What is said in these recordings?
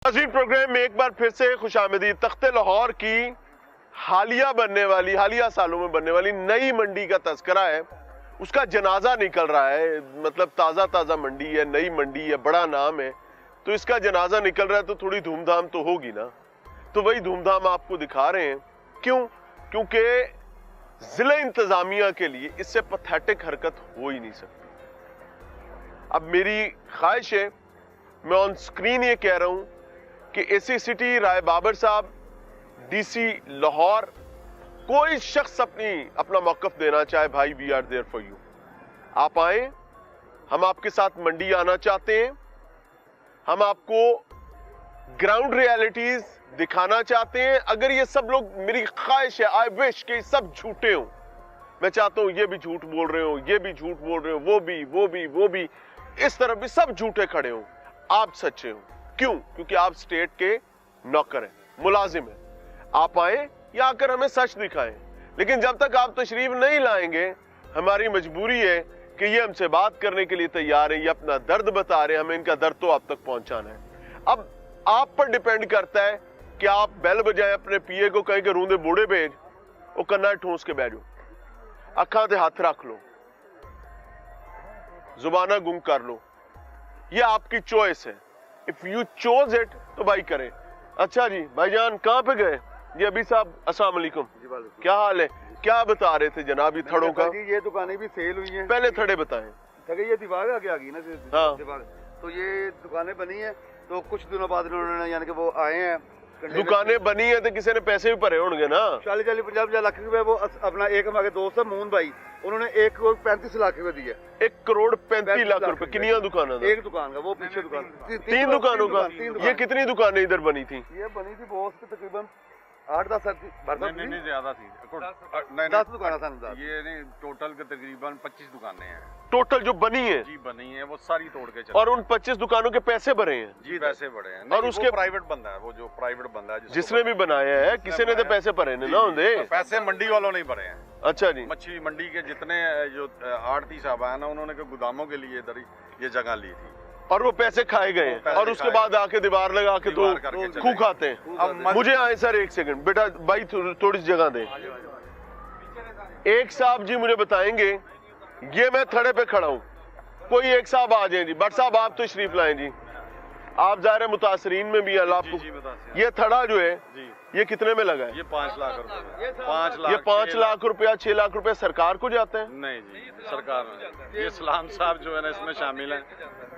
नाज़रीन, प्रोग्राम में एक बार फिर से खुशामदीद। तख्ते लाहौर की हालिया सालों में बनने वाली नई मंडी का तस्करा है, उसका जनाजा निकल रहा है। मतलब ताज़ा मंडी है, नई मंडी है, बड़ा नाम है, तो इसका जनाजा निकल रहा है तो थोड़ी धूमधाम तो होगी ना। तो वही धूमधाम आपको दिखा रहे हैं। क्यों? क्योंकि जिला इंतजामिया के लिए इससे पैथेटिक हरकत हो ही नहीं सकती। अब मेरी ख्वाहिश है, मैं ऑन स्क्रीन ये कह रहा हूं कि एसी सिटी, राय बाबर साहब, डीसी लाहौर, कोई शख्स अपना मौकफ देना चाहे, भाई we are there for you. आप आए, हम आपके साथ मंडी आना चाहते हैं, हम आपको ग्राउंड रियलिटीज दिखाना चाहते हैं। अगर ये सब लोग, मेरी ख्वाहिश है, आई विश कि सब झूठे हों। मैं चाहता हूं ये भी झूठ बोल रहे हो, ये भी झूठ बोल रहे हो, वो भी, इस तरफ भी सब झूठे खड़े हों, आप सच्चे हो। क्यों? क्योंकि आप स्टेट के नौकर हैं, मुलाजिम हैं। आप आए या आकर हमें सच दिखाएं, लेकिन जब तक आप तशरीफ नहीं लाएंगे, हमारी मजबूरी है कि ये हमसे बात करने के लिए तैयार है, ये अपना दर्द बता रहे हैं, हमें इनका दर्द तो आप तक पहुंचाना है। अब आप पर डिपेंड करता है कि आप बेल बजाएं, अपने पीए को कहें कि रूंदे बूढ़े भेज, वो कन्ना ठूस के बैठ जाओ, अखा ते हाथ रख लो, जुबाना गुम कर लो, ये आपकी चॉइस है। इफ यू चोज इट तो भाई करें। अच्छा जी भाईजान, कहाँ पे गए? जी अभी साहब, अस्सलाम वालेकुम, क्या हाल है? क्या बता रहे थे जनाब ये थड़ों का? ये दुकानें भी सेल हुई हैं। पहले थड़े बताएं। ये दीवार आगे आ गई ना, हाँ। दीवार, तो ये दुकानें बनी है, तो कुछ दिनों बाद इन्होंने, यानी कि वो आए हैं, दुकानें बनी है तो किसी ने पैसे भी भरे होंगे ना। 40-50 लाख रुपए वो अपना एक हमारे दोस्त है मून भाई, उन्होंने 1,35 लाख रुपए दिए। 1,35 करोड़ रुपए। कितनी दुकान? एक दुकान का, वो पीछे दुकान, तीन दुकानों का। ये कितनी दुकानें इधर बनी थी? ये बनी थी बहुत तकरीबन 8-10 नहीं ज्यादा थी। 10 दुकान ये नहीं, टोटल के तकरीबन 25 दुकानें हैं टोटल जो बनी है जी, बनी है, वो सारी तोड़ के चले। और उन 25 दुकानों के पैसे भरे हैं जी, पैसे बड़े हैं। और उसके प्राइवेट बंदा है, वो जो प्राइवेट बंदा है जिसने भी बनाया है, किसी ने तो पैसे भरे ना होंगे। पैसे मंडी वालों नहीं भरे हैं। अच्छा जी। मछली मंडी के जितने जो आड़ती साहब है ना, उन्होंने गोदामों के लिए इधर ये जगह ली थी और वो पैसे खाए गए हैं, और उसके बाद आके दीवार लगा के तो खूह खाते हैं। अब मुझे आए सर, एक सेकंड बेटा, भाई थोड़ी सी जगह दें। एक साहब जी मुझे बताएंगे, ये मैं थड़े पे खड़ा हूँ, कोई एक साहब आ जाए जी। भट्ट साहब आप तो शरीफ लाएं जी, आप ज़ाहिर है मुतासरीन में भी अल्लाह आपको। ये थड़ा जो है ये कितने में लगा है? ये 5 लाख रुपए। ये 5 लाख रुपया, 6 लाख रुपया सरकार को जाता है? नहीं जी, सरकार में। ये इस्लाम साहब जो है ना, इसमें शामिल है।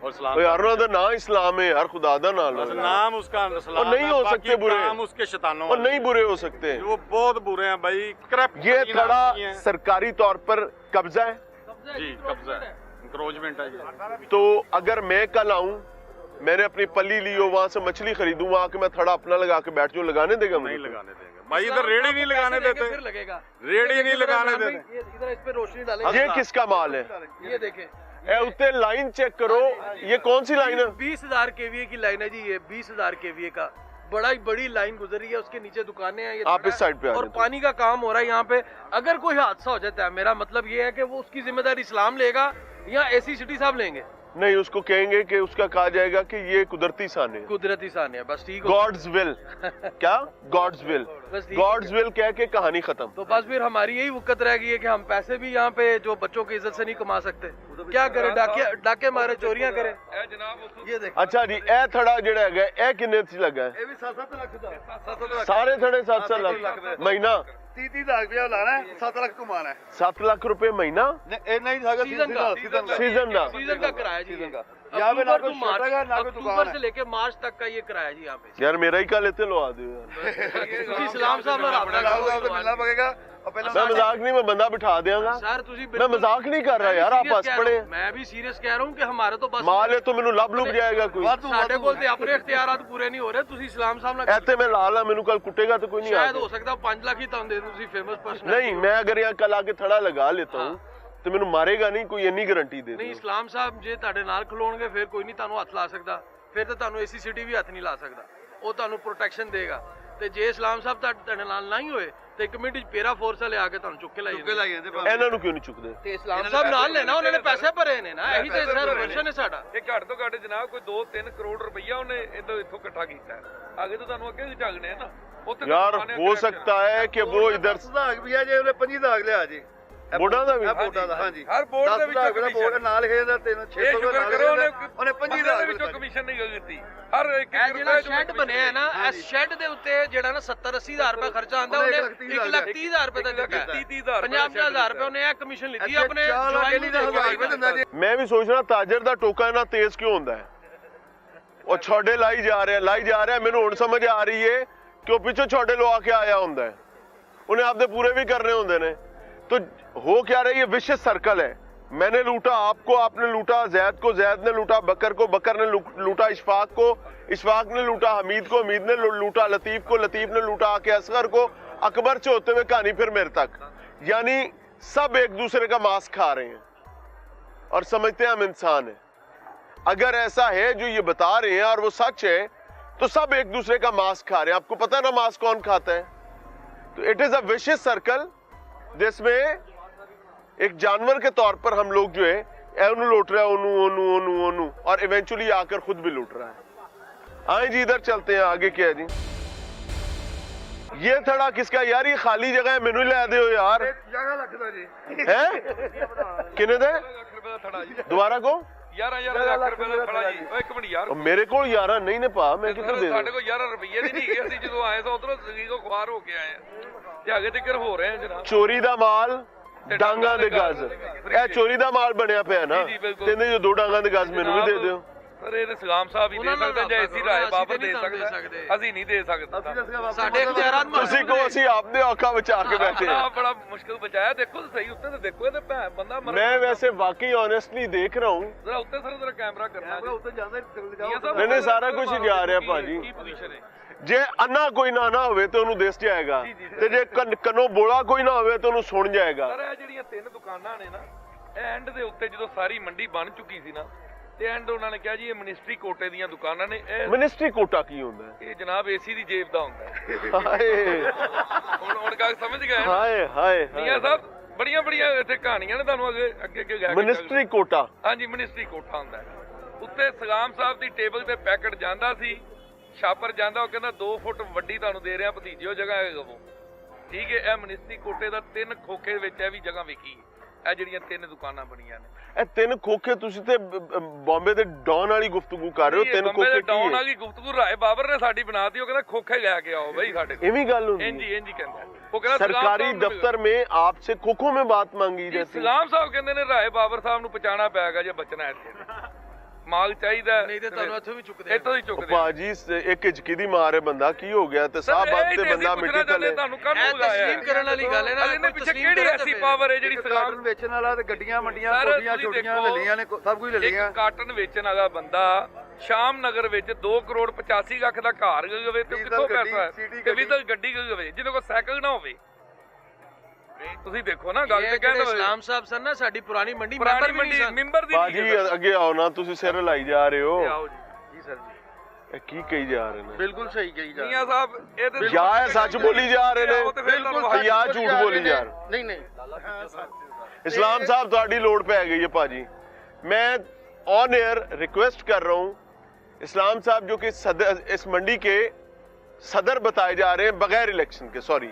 और इस्लाम यार ना इस्लाम है, हर खुदा दा नाम उसका और नहीं हो सकते बुरे, उसके शैतानों और नहीं बुरे हो सकते, वो बहुत बुरे हैं भाई। ये थड़ा सरकारी तौर पर कब्जा है जी, कब्जा है, इंक्रोचमेंट है ये। तो अगर मैं कल आऊं, मैंने अपनी पल्ली ली हो, वहां से मछली खरीदूं, वहां के मैं थड़ा अपना लगा के बैठ जाऊं, लगाने देगा? नहीं लगाने देंगे भाई, इधर रेडी नहीं लगाने देते, फिर लगेगा। रेडी नहीं लगाने देते। इधर इस पे रोशनी डालेंगे। ये किसका माल है? ये देखें, उत्ते लाइन चेक करो, ये कौन सी लाइन है? 20,000 केवीए की लाइन है जी, ये 20,000 केवीए का बड़ी लाइन गुजर रही है, उसके नीचे दुकानें हैं। ये आप इस साइड पे आ और जाए। पानी का काम हो रहा है यहाँ पे। अगर कोई हादसा हो जाता है, मेरा मतलब ये है कि वो उसकी जिम्मेदारी इस्लाम लेगा या एसी सिटी साहब लेंगे? नहीं, उसको कहेंगे कि उसका कहा जाएगा कि ये कुदरती साने, कुदरती साने, बस ठीक हो। God's will. क्या? God's will. बस ठीक गॉड्स विल कह के कहानी खत्म। तो बस फिर हमारी यही वक़्त रह गई है कि हम पैसे भी यहाँ पे जो बच्चों की इज्जत से नहीं कमा सकते, क्या करें? डाके मारे, चोरियां करें। ये देख। अच्छा जी, ए थड़ा जेड़ा है, ए किन्ने च लगा है? ये भी 7-7 लाख का, सारे थड़े 7-7 लाख महीना? 30 लाख रुपया लाना है, 7 लाख कमाना है। 7 लाख रुपए महीना? नहीं था सीजन का सीजन का किराया जी। यहाँ पे ना कोई छोटा है, ना कोई दुकान अक्टूबर है। से लेके मार्च तक का ये किराया जी यहाँ पे। यार मेरा ही का लेते लो, आ दो यार। ਤੁਸੀਂ ਇਸਲਾਮ ਸਾਹਿਬ ਨਾਲ ਰਾਬਤਾ ਕਰੋ। मिलना पड़ेगा। और पहले मैं मजाक नहीं, मैं बंदा बिठा देगा। सर ਤੁਸੀਂ मैं मजाक नहीं कर रहा यार, आप हंस पड़े। मैं भी सीरियस कह रहा हूँ कि हमारे तो बस माल है तो मैनू लब लुब जाएगा कोई। ਸਾਡੇ ਕੋਲ ਤੇ ਆਪਣੇ ਇਖਤਿਆਰਾਤ ਪੂਰੇ ਨਹੀਂ ਹੋ ਰਹੇ। ਤੁਸੀਂ ਇਸਲਾਮ ਸਾਹਿਬ ਨਾਲ ऐसे में लाल है, मैनू कल कुटेगा तो कोई नहीं शायद आएगा। हो सकता 5 लाख ही ਤੁਹਾਨੂੰ ਦੇ ਦੂੰ, ਤੁਸੀਂ ਫੇਮਸ ਪਰਸਨ। नहीं, मैं अगर यहाँ कल आके थड़ा लगा लेता हूँ तो मैनू मारेगा नहीं कोई, इन्नी गारंटी दे ਨਹੀਂ दो। ਇਸਲਾਮ ਸਾਹਿਬ ਜੇ ਤੁਹਾਡੇ ਨਾਲ ਖਲੋਣਗੇ ਫਿਰ ਕੋਈ ਨਹੀਂ ਤੁਹਾਨੂੰ ਹੱਥ ਲਾ ਸਕਦਾ, ਫਿਰ ਤਾਂ ਤੁਹਾਨੂੰ ਏਸੀ ਸਿਟੀ ਵੀ ਹੱਥ ਨਹੀਂ ਲਾ ਸਕਦਾ, ਉਹ ਤੁਹਾਨੂੰ ਪ੍ਰੋਟੈਕਸ਼ਨ ਦੇਗਾ। ਤੇ ਜੇ ਇਸਲਾਮ ਸਾਹਿਬ ਤੁਹਾਡੇ ਨਾਲ ਨਹੀਂ ਹੋਏ ਤੇ ਇੱਕ ਮਿੰਟ ਚ ਪੇਰਾ ਫੋਰਸ ਵਾਲੇ ਆ ਕੇ ਤੁਹਾਨੂੰ ਚੁੱਕ ਕੇ ਲੈ ਚੁੱਕੇ ਜਾਂਦੇ ਲਾਈ ਜਾਂਦੇ ਇਹਨਾਂ ਨੂੰ ਕਿਉਂ ਨਹੀਂ ਚੁੱਕਦੇ? ਤੇ ਇਸਲਾਮ ਸਾਹਿਬ ਨਾਲ ਲੈਣਾ, ਉਹਨਾਂ ਨੇ ਪੈਸੇ ਭਰੇ ਨੇ ਨਾ, ਇਹੀ ਤੇ ਸਰ ਵਰਸ਼ਨ ਹੈ ਸਾਡਾ। ਇਹ ਘੱਟ ਤੋਂ ਘੱਟ ਜਨਾਬ ਕੋਈ 2-3 ਕਰੋੜ ਰੁਪਈਆ ਉਹਨੇ ਇੱਥੋਂ ਇਕੱਠਾ ਕੀਤਾ ਹੈ। ਅੱਗੇ ਤੋਂ ਤੁਹਾਨੂੰ ਅੱਗੇ ਵੀ ਝਾਗਣੇ ਆ ਨਾ ਉੱਥੇ यार हो सकता है कि वो इधर ਸੁਧਾਗ ਵੀ ਆ ਜੇ ਉਹਨੇ 25 ਦਾਗ ਲਿਆ ਜੀ ਬੋਰਡਾਂ ਦਾ ਵੀ? ਇਹ ਬੋਰਡਾਂ ਦਾ ਹਾਂਜੀ ਹਰ ਬੋਰਡ ਦੇ ਵਿੱਚੋਂ ਬੋਰਡ ਕਮਿਸ਼ਨ ਨਾਲ ਹੈ ਦਾ 300 ਇਹ ਸ਼ੁਕਰ ਕਰੋ ਉਹਨੇ 25 ਦੇ ਦਾਗ ਵਿੱਚੋਂ ਕਮਿਸ਼ਨ ਨਹੀਂ ਕੀਤੀ। ਹਰ ਇੱਕ ਇਹ ਜਿਹੜਾ ਸ਼ੈੱਡ ਬਣਿਆ ਹੈ ਨਾ, ਇਸ ਸ਼ੈੱਡ ਦੇ ਉੱਤੇ ਜਿਹੜਾ ਨਾ 70-80 ਹਜ਼ਾਰ ਰੁਪਏ ਖਰਚਾ ਆਂਦਾ, ਉਹਨੇ 1,30,000 ਰੁਪਏ ਦਾ ਦਿੱਤਾ, 50,000 ਰੁਪਏ ਉਹਨੇ ਇਹ ਕਮਿਸ਼ਨ ਲਿੱਤੀ ਆਪਣੇ ਜਵਾਈ ਨੂੰ ਦੇ ਕੇ। मैं भी सोच रहा ताजर दा टोका इना तेज क्यों होंदा है और छोड़े लाई जा रहा है। मैनू हुण समझ आ रही है कि वो पिछों छोड़े लवा के आया होंदा है, उन्हें आपदे पूरे भी करने होंदे ने। तो हो क्या रहा है, ये विशेष सर्कल है। मैंने लूटा आपको, आपने लूटा जैद को, जैद ने लूटा बकर को, बकर ने लूटा इशफाक को, इशफाक ने लूटा हमीद को, हमीद ने लूटा लतीफ को, लतीफ ने लूटा आके असगर को, अकबर से होते हुए कहानी फिर मेरे तक। यानी सब एक दूसरे का मांस खा रहे हैं और समझते हैं हम इंसान हैं। अगर ऐसा है जो ये बता रहे हैं और वो सच है तो सब एक दूसरे का मांस खा रहे हैं। आपको पता है ना मांस कौन खाता है? तो it is a vicious circle जिसमें एक जानवर के तौर पर हम लोग जो है एनु लूट रहा है, ओनू और इवेंचुअली आकर खुद भी लूट रहा है। आए जी इधर चलते हैं, आगे क्या है जी? ये थड़ा किसका यार? ये खाली जगह है, मेनू लै दो यार। ਜਗ੍ਹਾ ਲੱਗਦਾ ਜੀ है किने दे? दोबारा को 11 ਲੱਖ ਰੁਪਏ ਦਾ ਖੜਾ ਜੀ। ਓਏ ਇੱਕ ਮਿੰਟ ਯਾਰ, मेरे को 11 नहीं ने पा, मैं किधर दे ਸਾਡੇ ਕੋਲ 11 ਰੁਪਏ ਦੀ ਨਹੀਂ ਹੈਗੇ। ਅਸੀਂ ਜਦੋਂ ਆਏ ਤਾਂ ਉਧਰੋਂ ਸਗੀ ਕੋ ਖੁਆਰ ਹੋ ਕੇ ਆਏ ਆ ਤੇ ਅੱਗੇ ਤੱਕ ਹੋ ਰਹੇ ਆ ਜਨਾਬ। ਚੋਰੀ ਦਾ ਮਾਲ ਡਾਂਗਾਂ ਦੇ ਗਜ਼, ਇਹ ਚੋਰੀ ਦਾ ਮਾਲ ਬਣਿਆ ਪਿਆ ਨਾ। ਜੀ, ਬਿਲਕੁਲ। ਕਹਿੰਦੇ ਜੋ 2 ਡਾਂਗਾਂ ਦੇ ਗਜ਼ ਮੈਨੂੰ ਵੀ ਦੇ ਦਿਓ। ਪਰ ਇਹ ਸਲਾਮ ਸਾਹਿਬ ਹੀ ਦੇ ਸਕਦੇ ਜਾਂ ਐਸੀ ਰਾਏ ਬਾਬਰ ਦੇ ਸਕਦਾ, ਅਸੀਂ ਨਹੀਂ ਦੇ ਸਕਦੇ। ਸਾਡੇ ਇਖਤਿਆਰਾਤ ਤੁਸੀਂ ਕੋ ਅਸੀਂ ਆਪਦੇ ਔਖਾ ਬਚਾ ਕੇ ਬੈਠੇ ਆ ਹਾਂ। ਬੜਾ ਮੁਸ਼ਕਿਲ ਬਚਾਇਆ। ਦੇਖੋ ਤਾਂ ਸਹੀ ਉੱਤੇ ਤੇ ਦੇਖੋ, ਇਹਦੇ ਭੈਣ ਬੰਦਾ ਮਰ मैं वैसे वाकई ऑनेस्टली देख रहा हूँ। ਜ਼ਰਾ ਉੱਤੇ ਸਰ ਜ਼ਰਾ ਕੈਮਰਾ ਕਰਨਾ ਜੀ। ਉੱਤੇ ਜਾਂਦਾ नहीं नहीं सारा कुछ ही जा रहा भाजी। ਕੀ ਪੋਜੀਸ਼ਨ ਹੈ? ਜੇ ਅੰਨਾ ਕੋਈ ਨਾ ਹੋਵੇ ਤੇ ਉਹਨੂੰ ਦਿਸ ਜਾਏਗਾ, ਤੇ ਜੇ ਕੰਨੋਂ ਬੋਲਾ ਕੋਈ ਨਾ ਹੋਵੇ ਤੇ ਉਹਨੂੰ ਸੁਣ ਜਾਏਗਾ। ਸਰ ਇਹ ਜਿਹੜੀਆਂ 3 ਦੁਕਾਨਾਂ ਨੇ ਨਾ, ਇਹ ਐਂਡ ਦੇ ਉੱਤੇ ਜਦੋਂ ਸਾਰੀ ਮੰਡੀ ਬਣ ਚੁੱਕੀ ਸੀ ਨਾ, ਤੇ ਐਂਡ ਉਹਨਾਂ ਨੇ ਕਿਹਾ ਜੀ ਇਹ ਮਿਨਿਸਟਰੀ ਕੋਟੇ ਦੀਆਂ ਦੁਕਾਨਾਂ ਨੇ। ਇਹ ਮਿਨਿਸਟਰੀ ਕੋਟਾ ਕੀ ਹੁੰਦਾ ਹੈ? ਇਹ ਜਨਾਬ ਏਸੀ ਦੀ ਜੇਬ ਦਾ ਹੁੰਦਾ ਹੈ। ਹਾਏ ਹੁਣ ਗੱਲ ਸਮਝ ਗਏ ਨਾ? ਹਾਏ ਹਾਏ ਮੀਆਂ ਸਾਹਿਬ ਬੜੀਆਂ ਇੱਥੇ ਕਹਾਣੀਆਂ ਨੇ, ਤੁਹਾਨੂੰ ਅੱਗੇ ਅੱਗੇ ਲੈ ਕੇ ਮਿਨਿਸਟਰੀ ਕੋਟਾ। ਹਾਂਜੀ ਮਿਨਿਸਟਰੀ ਕੋਠਾ ਹੁੰਦਾ ਹੈ। ਉੱਤੇ ਸਲਾਮ ਸਾਹਿਬ ਦੀ ਟੇਬਲ ਤੇ ਪੈਕਟ ਜਾਂਦਾ ਸੀ, ਛਾਪਰ ਜਾਂਦਾ, ਉਹ ਕਹਿੰਦਾ 2 ਫੁੱਟ ਵੱਡੀ ਤੁਹਾਨੂੰ ਦੇ ਰਿਹਾ ਭਤੀਜਿਓ ਜਗ੍ਹਾ ਹੈ ਗਵੋ। ਠੀਕ ਹੈ, ਇਹ ਮਿਨਿਸਟਰੀ ਕੋਟੇ ਦਾ 3 ਖੋਖੇ ਵਿੱਚ ਇਹ ਵੀ ਜਗ੍ਹਾ ਵਿਕੀ। ਇਹ ਜਿਹੜੀਆਂ 3 ਦੁਕਾਨਾਂ ਬਣੀਆਂ ਨੇ, ਇਹ 3 ਖੋਖੇ। ਤੁਸੀਂ ਤੇ ਬੰਬੇ ਦੇ ਡੌਨ ਵਾਲੀ ਗੁਫ਼ਤਗੂ ਕਰ ਰਹੇ ਹੋ। 3 ਖੋਖੇ ਕੀ ਡਾਊਨ ਹੈ? ਵਾਲੀ ਗੁਫ਼ਤਗੂ ਰਾਏ ਬਾਬਰ ਨੇ ਸਾਡੀ ਬਣਾਤੀ। ਉਹ ਕਹਿੰਦਾ ਖੋਖੇ ਲੈ ਕੇ ਆਓ ਬਈ ਸਾਡੇ ਕੋਲ। एवी गल होती ਇੰਜੀ है? ਇੰਜੀ ਕਹਿੰਦਾ। ਉਹ ਕਹਿੰਦਾ सरकारी दफ्तर में आपसे खोखों में बात मांगी जाती है। ਸਲਾਮ ਸਾਹਿਬ ਕਹਿੰਦੇ ਨੇ ਰਾਏ ਬਾਬਰ ਸਾਹਿਬ ਨੂੰ ਪਛਾਣਾ ਪੈਗਾ ਜੇ ਬਚਣਾ ਇੱਥੇ। ਮਾਲ ਚਾਹੀਦਾ ਨਹੀਂ ਤੇ ਤੁਹਾਨੂੰ ਇੱਥੋਂ ਵੀ ਚੁੱਕਦੇ ਇੱਥੋਂ ਹੀ ਚੁੱਕਦੇ। ਭਾਜੀ ਇੱਕ ਝਿਜਕੀ ਦੀ ਮਾਰ ਹੈ ਬੰਦਾ, ਕੀ ਹੋ ਗਿਆ? ਤੇ ਸਾਹ ਬੰਦ ਤੇ ਬੰਦਾ ਮਿੱਟੀ ਥੱਲੇ। ਤੁਹਾਨੂੰ ਕੱਢ ਇਹ ਤਸਲੀਮ ਕਰਨ ਵਾਲੀ ਗੱਲ ਹੈ ਨਾ। ਇਹਨੇ ਪਿੱਛੇ ਕਿਹੜੀ ਐਸੀ ਪਾਵਰ ਹੈ ਜਿਹੜੀ ਕਾਰਟਨ ਸਲਾਮ ਵੇਚਣ ਵਾਲਾ ਤੇ ਗੱਡੀਆਂ ਮੰਡੀਆਂ ਸਰ, ਕੋਠੀਆਂ ਤੁਸੀਂ ਛੋਟੀਆਂ ਦੇਖੋ, ਲੈ ਲਈਆਂ ਨੇ, ਸਭ ਕੁਝ ਲੈ ਲਈਆਂ। ਇੱਕ ਕਾਰਟਨ ਵੇਚਣ ਵਾਲਾ ਬੰਦਾ ਸ਼ਾਮ ਨਗਰ ਵਿੱਚ 2 ਕਰੋੜ 85 ਲੱਖ ਦਾ ਘਰ ਗਵੇ ਤੇ ਕਿੱਥੋਂ ਪੈਸਾ? ਤੇ ਵੀਜ਼ਲ ਗੱਡੀ ਗਵੇ ਜਿਹਦੇ ਕੋਲ ਸਾਈਕਲ ਨਾ ਹੋਵੇ। ਤੁਸੀਂ ਦੇਖੋ ਨਾ ਗੱਲ ਤੇ ਕਹਿੰਦੇ ਇਸਲਾਮ ਸਾਹਿਬ ਸਨ ਨਾ, ਸਾਡੀ ਪੁਰਾਣੀ ਮੰਡੀ ਪੁਰਾਣੀ ਮੰਡੀ ਮੈਂਬਰ ਦੀ ਭਾਜੀ ਅੱਗੇ ਆਓ ਨਾ, ਤੁਸੀਂ ਸਿਰ ਲਾਈ ਜਾ ਰਹੇ ਹੋ। ਆਓ ਜੀ ਜੀ ਸਰ ਜੀ, ਇਹ ਕੀ ਕਹੀ ਜਾ ਰਹੇ ਨੇ? ਬਿਲਕੁਲ ਸਹੀ ਕਹੀ ਜਾ ਮੀਆਂ ਸਾਹਿਬ ਇਹ ਤੇ ਜਾਂ ਇਹ ਸੱਚ ਬੋਲੀ ਜਾ ਰਹੇ ਨੇ ਬਿਲਕੁਲ ਜਾਂ ਝੂਠ ਬੋਲੀ ਜਾ ਰਹੇ। ਨਹੀਂ इस्लाम साहब ਤੁਹਾਡੀ ਲੋੜ ਪੈ ਗਈ ਹੈ ਭਾਜੀ। मैं ऑन एयर रिक्वेस्ट कर रहा हूं इस्लाम साहब जो कि इस मंडी के सदर बताए जा रहे हैं बगैर इलेक्शन के, सॉरी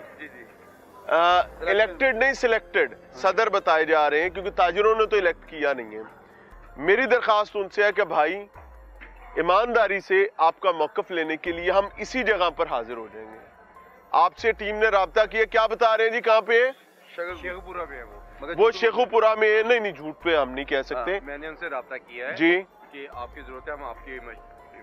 इलेक्टेड नहीं सिलेक्टेड सदर बताए जा रहे हैं, क्योंकि ताजिरों ने तो इलेक्ट किया नहीं है। मेरी दरखास्त उनसे है कि भाई ईमानदारी से आपका मौकफ लेने के लिए हम इसी जगह पर हाजिर हो जाएंगे। आपसे टीम ने राब्ता किया, क्या बता रहे हैं जी? कहाँ पे है? शेखपुरा पे है वो शेखुपुरा में। नहीं झूठ पे हम नहीं कह सकते। मैंने उनसे राब्ता किया है जी कि आपकी जरूरत है, हम आपकी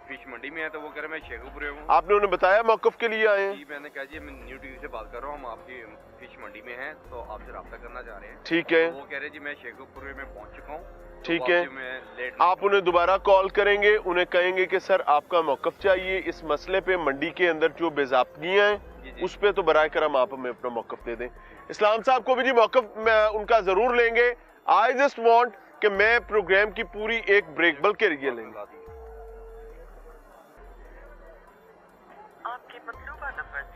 फिश मंडी में है, तो वो कह रहे मैं शेखुपुरे हूँ। आपने उन्हें बताया मौकफ के लिए आए हैं? जी मैंने कहा जी मैं न्यू टीवी से बात कर रहा हूँ, हम आपकी फिश मंडी में हैं, तो आपसे राब्ता करना चाह रहे हैं। ठीक है, वो कह रहे जी मैं शेखुपुरे में पहुँच चुका हूँ, ठीक है। मैं लेट आप उन्हें दोबारा कॉल करेंगे, उन्हें कहेंगे कि सर आपका मौकफ चाहिए इस मसले पे, मंडी के अंदर जो बेज़ाब्तियाँ हैं उस पे, तो बराए करम आप हमें अपना मौकफ दे दें। इस्लाम साहब को भी जी मौकफ उनका जरूर लेंगे। आई जस्ट वांट कि मैं प्रोग्राम की पूरी एक ब्रेक बल्कि ये लेंगे।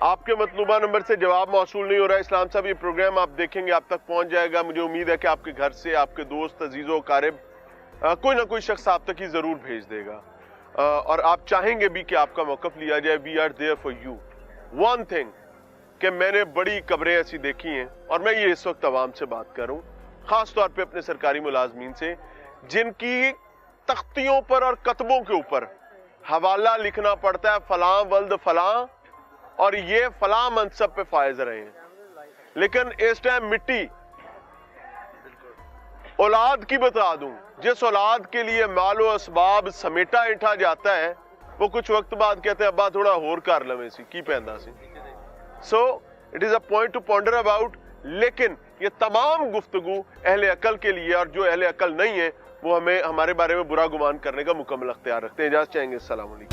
आपके मतलूबा नंबर से जवाब मौसूल नहीं हो रहा है। इस्लाम साहब, ये प्रोग्राम आप देखेंगे, आप तक पहुंच जाएगा। मुझे उम्मीद है कि आपके घर से आपके दोस्त, अजीजों, कारिब, कोई ना कोई शख्स आप तक ही जरूर भेज देगा, और आप चाहेंगे भी कि आपका मौक़िफ़ लिया जाए। We are there for you. One thing कि मैंने बड़ी कब्रें ऐसी देखी हैं, और मैं ये इस वक्त अवाम से बात कर रहा हूँ, खास तौर पे अपने सरकारी मुलाजमीन से, जिनकी तख्तियों पर और कतबों के ऊपर हवाला लिखना पड़ता है, फलां वल्द फलां, और ये फलां मनसब पे फायज रहे हैं, लेकिन इस टाइम मिट्टी औलाद की बता दूं, जिस औलाद के लिए मालो असबाब समेटा इंठा जाता है, वो कुछ वक्त बाद कहते हैं अब्बा थोड़ा होर कर लवे सी की पैंदा सी। So it is a point to ponder about. लेकिन ये तमाम गुफ्तगू अहले अकल के लिए, और जो अहले अकल नहीं है वो हमें हमारे बारे में बुरा गुमान करने का मुकम्मल अख्तियार रखते हैं। इजाज़त चाहेंगे। अस्सलाम वालेकुम।